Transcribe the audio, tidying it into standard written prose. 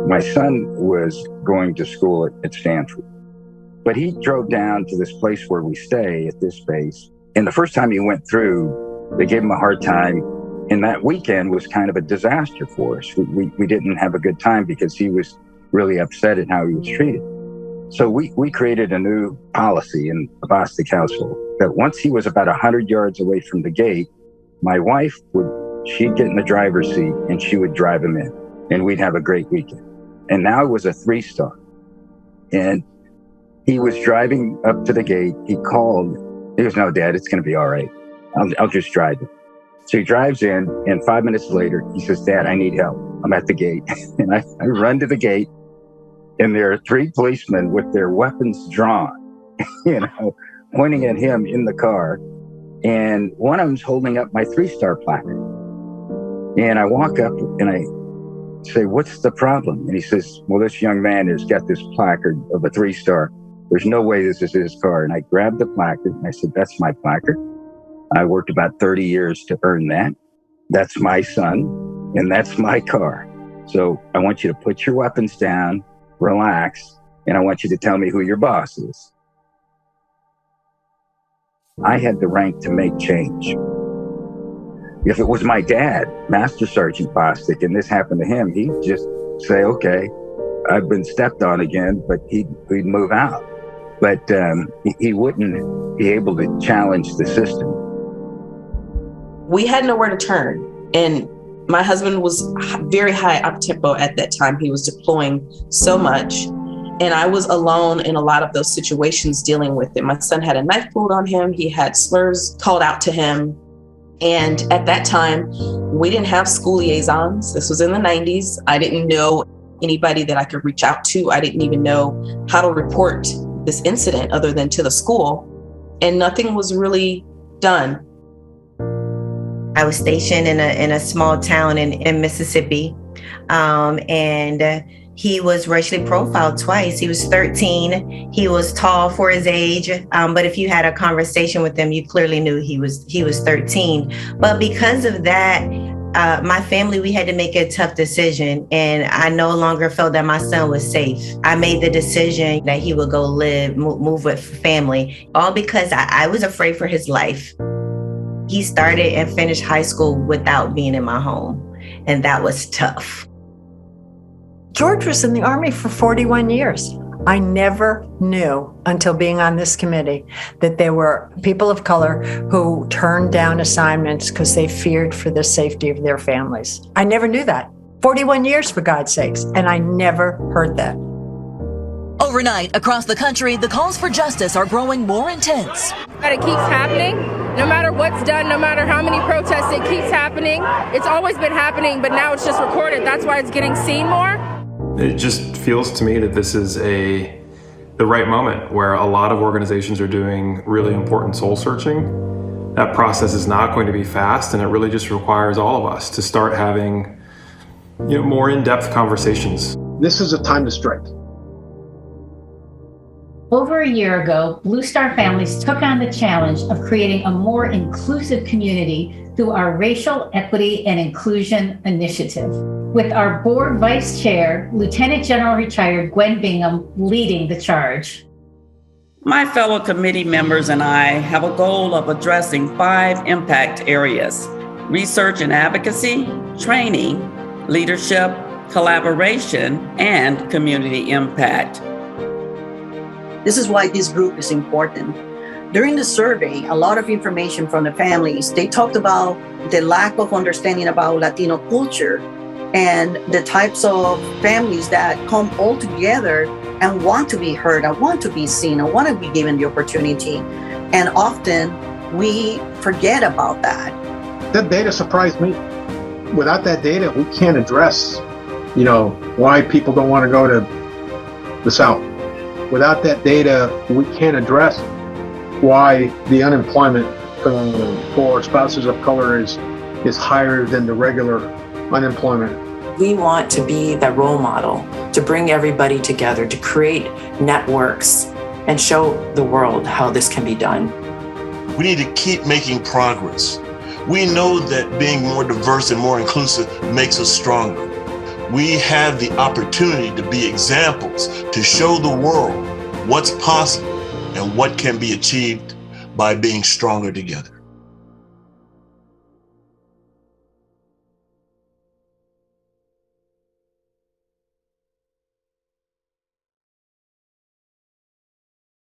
My son was going to school at Stanford, but he drove down to this place where we stay at this base. And the first time he went through, they gave him a hard time. And that weekend was kind of a disaster for us. We didn't have a good time because he was really upset at how he was treated. So we created a new policy in the Bostic household that once he was about 100 yards away from the gate, my wife she'd get in the driver's seat and she would drive him in, and we'd have a great weekend. And now it was a 3-star. And he was driving up to the gate. He called. He goes, "No, Dad, it's going to be all right. I'll just drive it." So he drives in, and 5 minutes later, he says, "Dad, I need help. I'm at the gate." And I run to the gate, and there are 3 policemen with their weapons drawn, pointing at him in the car. And one of them's holding up my 3-star placard. And I walk up and I say, "What's the problem?" And he says, "Well, this young man has got this placard of a 3-star. There's no way this is his car." And I grabbed the placard and I said, "That's my placard. I worked about 30 years to earn that. That's my son, and that's my car. So I want you to put your weapons down, relax, and I want you to tell me who your boss is." I had the rank to make change. If it was my dad, Master Sergeant Bostic, and this happened to him, he'd just say, "Okay, I've been stepped on again," but he'd move out. But he wouldn't be able to challenge the system. We had nowhere to turn. And my husband was very high up tempo at that time. He was deploying so much. And I was alone in a lot of those situations dealing with it. My son had a knife pulled on him. He had slurs called out to him. And at that time, we didn't have school liaisons. This was in the 90s. I didn't know anybody that I could reach out to. I didn't even know how to report this incident other than to the school. And nothing was really done. I was stationed in a small town in Mississippi, and he was racially profiled twice. He was 13. He was tall for his age, but if you had a conversation with him, you clearly knew he was 13. But because of that, my family, we had to make a tough decision, and I no longer felt that my son was safe. I made the decision that he would go move with family, all because I was afraid for his life. He started and finished high school without being in my home, and that was tough. George was in the Army for 41 years. I never knew until being on this committee that there were people of color who turned down assignments because they feared for the safety of their families. I never knew that. 41 years, for God's sakes, and I never heard that. Overnight, across the country, the calls for justice are growing more intense. But it keeps happening. No matter what's done, no matter how many protests, it keeps happening. It's always been happening, but now it's just recorded. That's why it's getting seen more. It just feels to me that this is the right moment where a lot of organizations are doing really important soul searching. That process is not going to be fast, and it really just requires all of us to start having more in-depth conversations. This is a time to strike. Over a year ago, Blue Star Families took on the challenge of creating a more inclusive community through our Racial Equity and Inclusion Initiative, with our board vice chair, Lieutenant General retired Gwen Bingham, leading the charge. My fellow committee members and I have a goal of addressing 5 impact areas: research and advocacy, training, leadership, collaboration, and community impact. This is why this group is important. During the survey, a lot of information from the families, they talked about the lack of understanding about Latino culture and the types of families that come all together and want to be heard, and want to be seen, and want to be given the opportunity. And often we forget about that. That data surprised me. Without that data, we can't address, why people don't want to go to the South. Without that data, we can't address why the unemployment for spouses of color is higher than the regular unemployment. We want to be the role model, to bring everybody together, to create networks and show the world how this can be done. We need to keep making progress. We know that being more diverse and more inclusive makes us stronger. We have the opportunity to be examples, to show the world what's possible and what can be achieved by being stronger together.